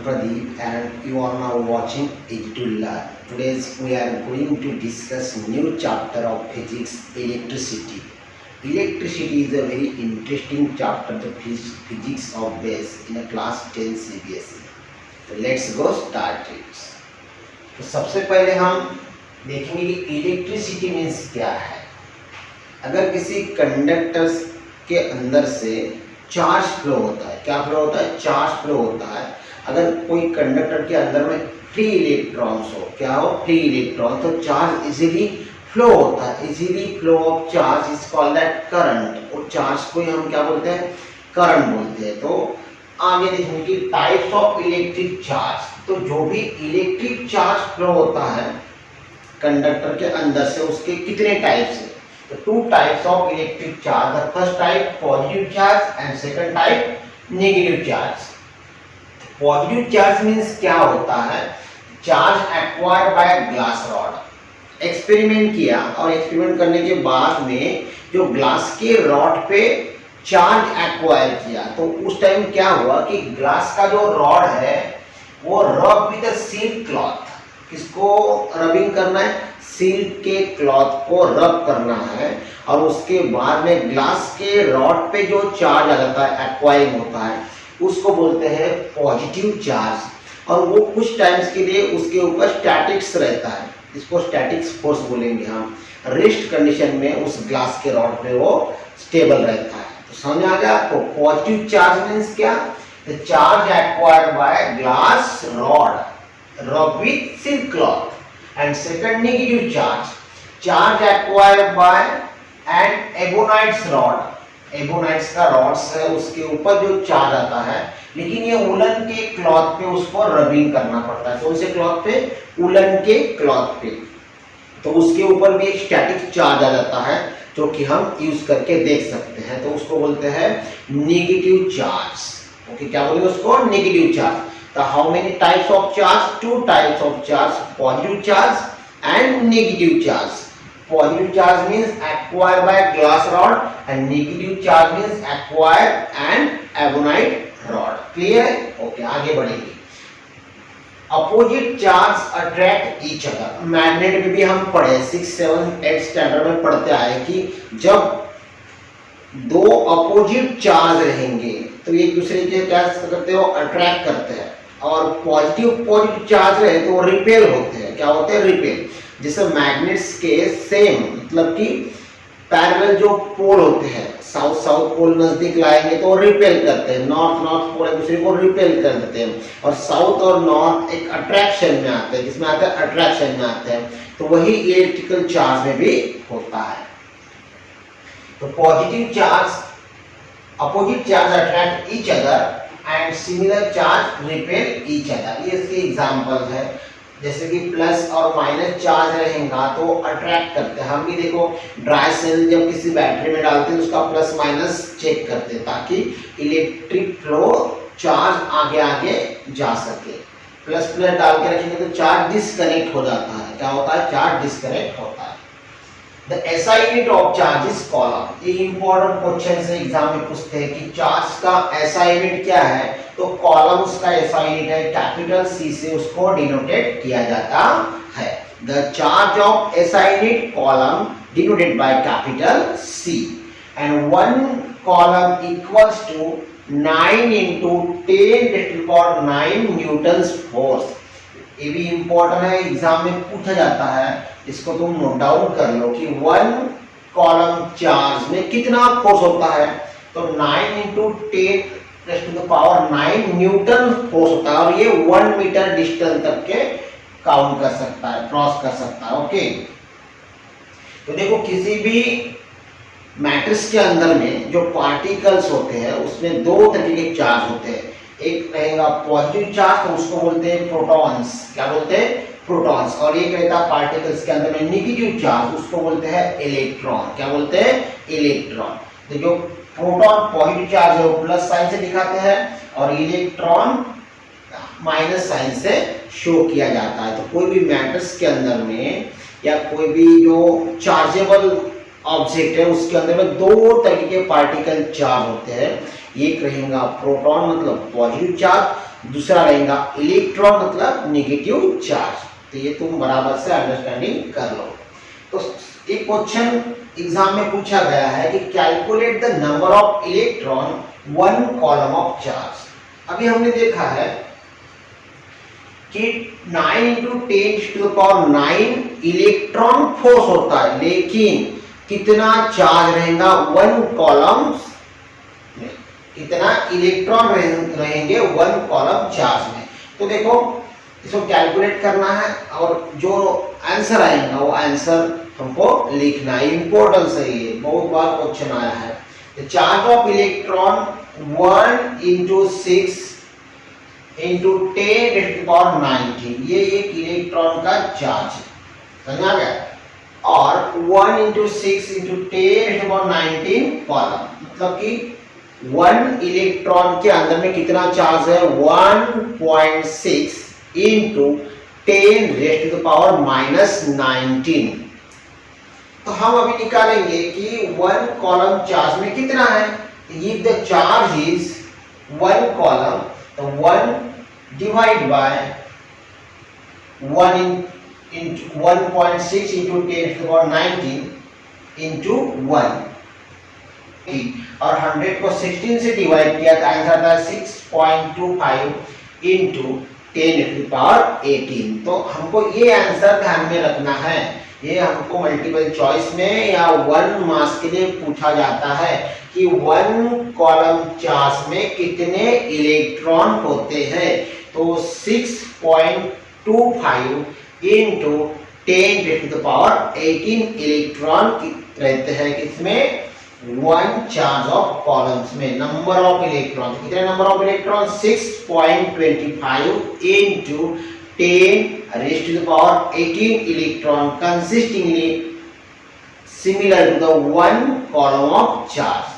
Pradeep and you are now watching Edu-Learn. Today we are going to discuss new chapter of physics, electricity. Electricity is a very interesting chapter, the physics of base in a class 10 CBSE. So let's go start it. तो सबसे पहले हम देखेंगे कि electricity means क्या है। अगर किसी कंडक्टर्स के अंदर से चार्ज फ्लो होता है, क्या फ्लो होता है? चार्ज फ्लो होता है। अगर कोई कंडक्टर के अंदर में फ्री इलेक्ट्रॉन्स हो, क्या हो? फ्री इलेक्ट्रॉन, तो चार्ज इजीली फ्लो होता है। Easily flow of charge is called that current. और चार्ज को ही हम क्या बोलते हैं? करंट बोलते हैं। तो आगे देखेंगे कि टाइप्स ऑफ इलेक्ट्रिक चार्ज। तो जो भी इलेक्ट्रिक चार्ज फ्लो होता है कंडक्टर के अंदर से, उसके कितने टाइप्स है? तो to types of electric charge. The first type positive charge and second type negative charge. Positive charge means क्या होता है? Charge acquired by glass rod. Experiment किया और एक्सपेरिमेंट करने के बाद में जो ग्लास के रॉड पे चार्ज एक्वायर किया, तो उस टाइम क्या हुआ कि ग्लास का जो रॉड है वो रब विद अ सिल्क क्लॉथ। किसको रबिंग करना है? सिल्क के क्लॉथ को रब करना है। और उसके बाद में ग्लास के रॉड पे जो चार्ज आ जाता है, एक्वायरिंग होता है, उसको बोलते हैं पॉजिटिव चार्ज। और वो कुछ टाइम्स के लिए उसके ऊपर स्टैटिक्स रहता है, इसको स्टैटिक्स फोर्स बोलेंगे हम। रेस्ट कंडीशन में उस ग्लास के रॉड पे वो स्टेबल रहता है। तो समझ आ गया आपको? पॉजिटिव चार्ज मीन्स क्या? The charge acquired by glass rod rub with silk cloth. And second negative charge, charge acquired by an ebonites rod. Ebonites का रॉड्स है, उसके ऊपर जो चार्ज आता है, लेकिन ये उलन के क्लॉथ पे उसको रबिंग करना पड़ता है। कौन से क्लॉथ पे? उलन के क्लॉथ पे। तो उसके ऊपर भी एक स्टैटिक चार्ज आ जाता है जो कि हम यूज करके देख सकते हैं। तो उसको बोलते हैं नेगेटिव चार्ज। ओके, क्या बोलेंगे उसको? Negative charge. तो how many types of charge? Two types of charge, positive charge and negative charge. Positive charge means acquired by glass rod and negative charge means acquired and ebonite rod. Clear है? Okay, आगे बढ़ेंगे। Opposite charge attract each other. Magnet में भी हम पढ़े 6, 7, 8 standard में पढ़ते आए कि जब दो अपोजिट चार्ज रहेंगे तो एक दूसरे के क्या करते हो? अट्रैक्ट करते हैं। और पॉजिटिव चार्ज रहे तो रिपेल होते हैं। क्या होते हैं? रिपेल। जैसे मैग्नेट्स के सेम मतलब कि पैरेलल जो पोल होते हैं, साउथ पोल नजदीक लाएंगे तो रिपेल करते हैं, नॉर्थ पोल एक दूसरे को रिपेल कर देते हैं। और साउथ और नॉर्थ एक अट्रैक्शन में आते हैं। किसमें आते हैं? अट्रैक्शन में आते हैं। तो वही इलेक्ट्रिकल चार्ज में भी होता है। तो positive charge, opposite charge attract each other and similar charge repel each other. ये इसके एग्जांपल है। जैसे कि प्लस और माइनस चार्ज रहेगा तो अट्रैक्ट करते हैं। हम भी देखो ड्राई सेल जब किसी बैटरी में डालते हैं तो उसका प्लस माइनस चेक करते हैं ताकि इलेक्ट्रिक फ्लो चार्ज आगे आगे जा सके। प्लस प्लस डाल के रखेंगे तो चार्ज डिस्कनेक्ट हो जाता है। क्या होता है? चार्ज डिस्कनेक्ट होता है। The SI unit of charge is coulomb. ये इंपॉर्टेंट क्वेश्चन से एग्जाम में पूछते हैं कि चार्ज का SI यूनिट क्या है? तो कॉलम उसका SI यूनिट है, कैपिटल C से उसको डिनोटेट किया जाता है। The charge of SI unit column denoted by capital C and one column equals to 9 into 10 to the power 9 newtons force. ये भी इंपॉर्टेंट है, एग्जाम में पूछा जाता है। इसको तुम नोट डाउन कर लो कि वन कॉलम चार्ज में कितना फोर्स होता है? तो 9 into 10 to the power 9 Newton force होता है। और ये 1 मीटर डिस्टेंस तक के काउंट कर सकता है, क्रॉस कर सकता है। ओके, तो देखो किसी भी मैट्रिक्स के अंदर में जो पार्टिकल्स होते हैं उसमें दो तरीके के चार्ज होते हैं। एक रहेगा पॉजिटिव चार्ज, तो उसको बोलते हैं प्रोटॉन्स। क्या बोलते हैं? प्रोटॉन्स। और एक रहता है पार्टिकल्स के अंदर में नेगेटिव चार्ज, उसको बोलते हैं इलेक्ट्रॉन। क्या बोलते हैं? इलेक्ट्रॉन। तो जो प्रोटॉन पॉजिटिव चार्ज है वो प्लस साइन से दिखाते हैं और इलेक्ट्रॉन माइनस साइन से शो किया जाता है। तो कोई भी मैटर्स के अंदर में या कोई भी जो चार्जेबल ऑब्जेक्ट है उसके अंदर में दो तरीके के पार्टिकल चार्ज होते हैं। एक रहेगा प्रोटॉन मतलब पॉजिटिव चार्ज, दूसरा रहेगा इलेक्ट्रॉन मतलब नेगेटिव चार्ज। तो ये तुम बराबर से अंडरस्टैंडिंग कर लो। तो एक क्वेश्चन एग्जाम में पूछा गया है कि calculate the number of electron one column of charge. अभी हमने देखा है कि 9 × 10⁻9 इलेक्ट्रॉन फोर्स होता है, लेकिन कितना चार्ज रहेगा वन कॉलम में, कितना इलेक्ट्रॉन रहेंगे वन कॉलम चार्ज में। तो देखो इसको कैलकुलेट करना है और जो आंसर आएगा वो आंसर हमको लिखना है। इंपॉर्टेंस है ये, बहुत बार क्वेश्चन आया है। द चार्ज ऑफ इलेक्ट्रॉन 1 × 6 × 10⁻19, ये एक इलेक्ट्रॉन का चार्ज है, समझा गया? और 1 × 6 × 10⁻19 कॉलम, मतलब कि 1 इलेक्ट्रॉन के अंदर में कितना चार्ज है? 1.6 × 10⁻⁻19। तो हम अभी निकालेंगे कि 1 कॉलम चार्ज में कितना है। If the charge is 1 column, तो 1 डिवाइड बाय 1.6 × 10⁻19 into 1, और 100 को 16 से डिवाइड किया तो आंसर था 6.25 × 10⁻18। तो हमको ये आंसर ध्यान में रखना है। ये हमको मल्टीपल चॉइस में या 1 मार्क्स के लिए पूछा जाता है कि 1 कॉलम चार्ज में कितने इलेक्ट्रॉन होते हैं। तो 6.25 × 10⁻18 इलेक्ट्रॉन रहते हैं किसमें? 1 चार्ज ऑफ कॉलम्स में। नंबर ऑफ इलेक्ट्रॉन, कितने number of electron? 6.25 × 10⁻18 electron consistingly similar to the 1 column of charge.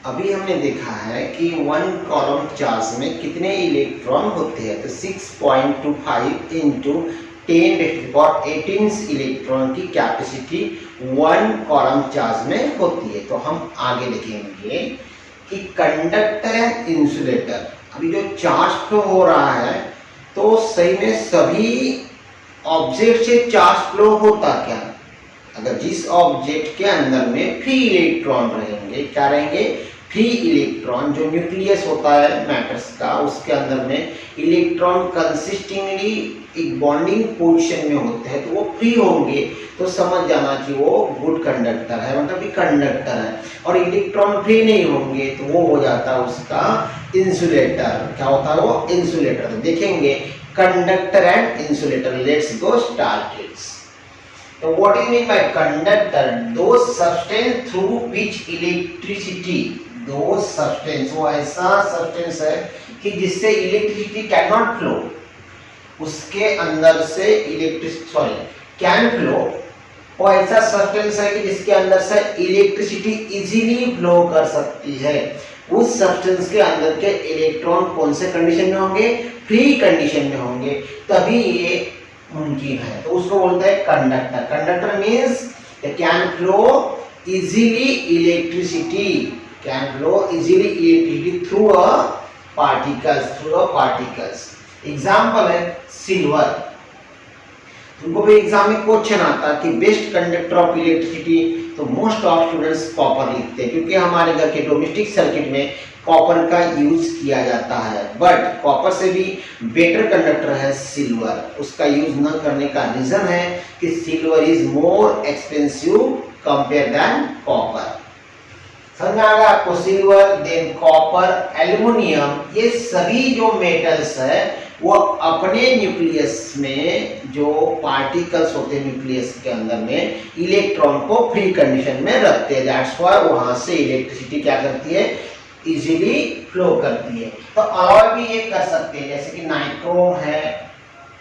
अभी हमने देखा है कि 1 कॉलम चार्ज में कितने इलेक्ट्रॉन होते हैं। तो 6.25 × 10⁻18 इलेक्ट्रॉन की कैपेसिटी 1 कॉलम चार्ज में होती है। तो हम आगे देखेंगे कि कंडक्टर एंड इंसुलेटर। अभी जो चार्ज फ्लो हो रहा है तो सही में सभी ऑब्जेक्ट से चार्ज फ्लो होता क्या? अगर जिस ऑब्जेक्ट के अंदर में फ्री इलेक्ट्रॉन रहेंगे, क्या रहेंगे? Free electron. जो न्यूक्लियस होता है मैटर्स का, उसके अंदर में इलेक्ट्रॉन कंसिस्टिंगली एक बॉन्डिंग पोजीशन में होते हैं, तो वो फ्री होंगे तो समझ जाना कि वो गुड कंडक्टर है, मतलब कि कंडक्टर है। और इलेक्ट्रॉन फ्री नहीं होंगे तो वो हो जाता है उसका इंसुलेटर। क्या होता है वो? इंसुलेटर। तो देखेंगे conductor and insulator. Let's go start it. So what do you mean by conductor? Those substance through which electricity, those substance, वो ऐसा substance है कि जिससे electricity cannot flow, उसके अंदर से can flow, वो ऐसा substance है कि जिसके अंदर से electricity easily flow कर सकती है। उस substance के अंदर के इलेक्ट्रॉन कौन से कंडीशन में होंगे? फ्री कंडीशन में होंगे, तभी ये मुमकिन है। तो उसको बोलते हैं conductor. Conductor means can flow easily electricity, can flow easily electricity through a particles. Example है सिल्वर। तुमको भी एग्जाम में क्वेश्चन आता है कि बेस्ट कंडक्टर ऑफ इलेक्ट्रिसिटी, तो मोस्ट ऑफ स्टूडेंट्स कॉपर लिखते हैं क्योंकि हमारे घर के डोमेस्टिक सर्किट में कॉपर का यूज किया जाता है। बट कॉपर से भी बेटर कंडक्टर है सिल्वर। उसका यूज न करने का रीजन है कि silver is more expensive compare than copper. समझ आ गया आपको? सिल्वर, देन कॉपर, एल्युमिनियम, ये सभी जो मेटल्स है वो अपने न्यूक्लियस में जो पार्टिकल्स होते हैं न्यूक्लियस के अंदर में इलेक्ट्रॉन को फ्री कंडीशन में रखते हैं। दैट्स व्हाई वहां से इलेक्ट्रिसिटी क्या करती है, इजीली फ्लो करती है। तो अलॉय भी ये कर सकते हैं, जैसे कि नाइक्रोम है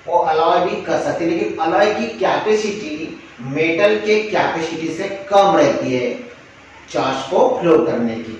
वो अलॉय भी कर सकते हैं, लेकिन अलॉय की कैपेसिटी मेटल के कैपेसिटी से कम रहती है चार्ज को फ्लो करने की।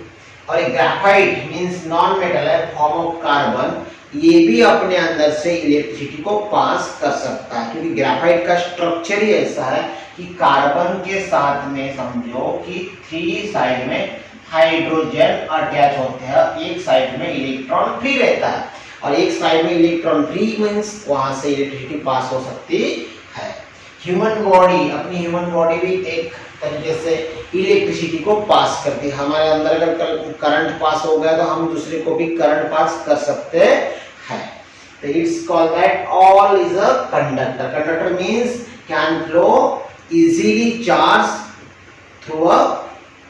और एक ग्रेफाइट मींस नॉन मेटल है, फॉर्म ऑफ कार्बन, ये भी अपने अंदर से इलेक्ट्रिसिटी को पास कर सकता है, क्योंकि ग्रेफाइट का स्ट्रक्चर ही ऐसा है कि कार्बन के साथ में समझो कि 3 साइड में हाइड्रोजन अटैच होते हैं, एक साइड में इलेक्ट्रॉन फ्री रहता है, और एक साइड में इलेक्ट्रॉन फ्री मींस वहां से इलेक्ट्रिसिटी पास हो सकती है। ह्यूमन बॉडी, अपनी ह्यूमन बॉडी भी एक तरीके से इलेक्ट्रिसिटी को पास करती है। हमारे अंदर अगर करंट पास हो गया तो हम दूसरे को भी करंट पास कर सकते हैं। तो it's called that all is a conductor. Conductor means can flow easily charge through a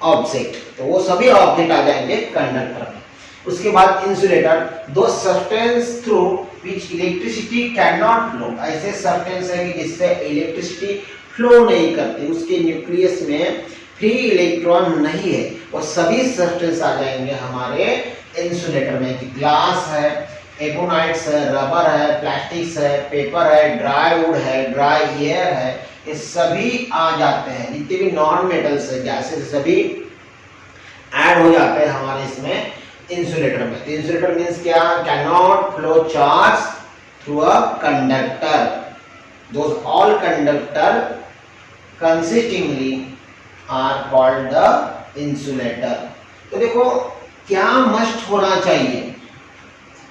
object, तो वो सभी ऑब्जेक्ट आ जाएंगे कंडक्टर में। उसके बाद इंसुलेटर, दो substance through which electricity can not flow, ऐसे सब्सटेंस है कि जिससे इलेक्ट्रिसिटी फ्लो नहीं करती, उसके न्यूक्लियस में फ्री इलेक्ट्रॉन नहीं है, वो सभी सब्सटेंस आ जाएंगे हमारे इंसुलेटर में। ग्लास है, एबोनाइट्स है, रबर है, प्लास्टिक्स है, पेपर है, ड्राई वुड है, ड्राई एयर है, ये सभी आ जाते हैं। जितने भी नॉन मेटल्स है, गैसेस, सभी ऐड हो जाते हैं हमारे इसमें इंसुलेटर में। तो इंसुलेटर मींस क्या, can not flow charge through a conductor. Those all conductor consistingly are called the insulator। तो देखो क्या मस्ट होना चाहिए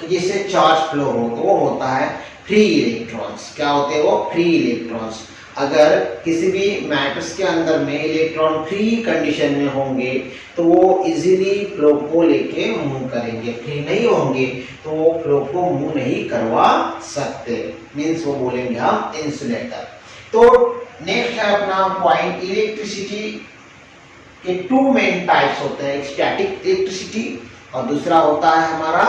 तो जिससे चार्ज फ्लो हो, तो वो होता है फ्री इलेक्ट्रॉन्स। क्या होते हैं वो, फ्री इलेक्ट्रॉन्स। अगर किसी भी मैटर्स के अंदर में इलेक्ट्रॉन फ्री कंडीशन में होंगे तो वो इजीली फ्लो को लेके मूव करेंगे, फ्री नहीं होंगे तो वो फ्लो को मूव नहीं करवा सकते, मींस वो बोलेंगे हम इंसुलेटर। तो नेक्स्ट है अपना पॉइंट, इलेक्ट्रिसिटी के 2 मेन टाइप्स होते हैं, स्टैटिक इलेक्ट्रिसिटी और दूसरा होता है हमारा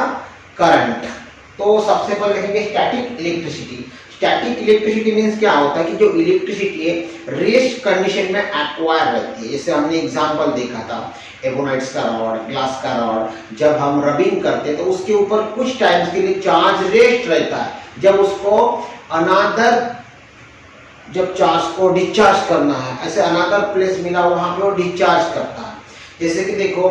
करंट। तो सबसे पहले देखेंगे static electricity. Static electricity means क्या होता है कि जो इलेक्ट्रिसिटी है रेस्ट कंडीशन में एक्वायर रहती है। जैसे हमने एग्जांपल देखा था एबोनाइट्स का रॉड, ग्लास का रॉड, जब हम रबिंग करते हैं तो उसके ऊपर कुछ टाइम्स के लिए चार्ज रेस्ट रहता है, जब उसको अनादर, जब चार्ज को डिस्चार्ज करना है, ऐसे अनादर प्लेस मिला वहां पे वो डिस्चार्ज करता है। जैसे कि देखो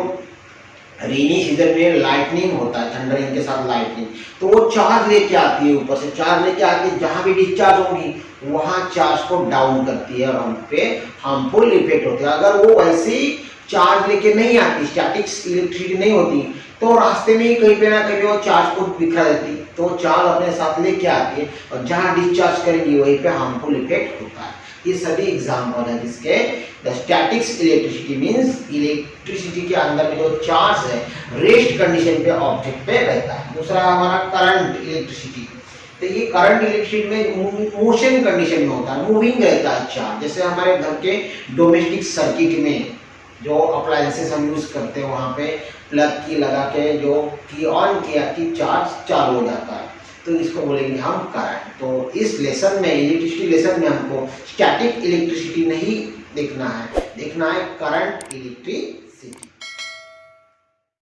रेनी सीजन में लाइटनिंग होता है, थंडरिंग के साथ लाइटनिंग, तो वो चार्ज लेके आती है, ऊपर से चार्ज लेके आती है, जहां भी डिस्चार्ज होगी वहां चार्ज को डाउन करती है और हम पे हार्मफुल इफेक्ट होते हैं। अगर वो वैसे ही चार्ज लेके नहीं आती, स्टैटिक इलेक्ट्रिसिटी नहीं होती, तो रास्ते में ही कहीं पे ना कहीं वो चार्ज को बिखरा देती, तो चार्ज अपने साथ लेके आती है और जहां डिस्चार्ज करेगी वहीं पे हार्मफुल इफेक्ट होता है। ये सभी एग्जाम्पल है जिसके the statics electricity means electricity के अंदर में जो चार्ज है रेस्ट कंडीशन पे ऑब्जेक्ट पे रहता है। दूसरा हमारा करंट इलेक्ट्रिसिटी, तो ये करंट इलेक्ट्रिसिटी में मोशन कंडीशन में होता है, मूविंग रहता है चार्ज। जैसे हमारे घर के डोमेस्टिक सर्किट में जो अप्लायंसेस हम यूज करते हैं वहां पे प्लग की लगा के जो की ऑन किया कि चार्ज चालू हो जाता है, तो इसको बोलेंगे हम करंट। तो इस लेसन में, इलेक्ट्रिसिटी लेसन में हमको स्टैटिक इलेक्ट्रिसिटी नहीं देखना है, देखना है करंट इलेक्ट्रिसिटी।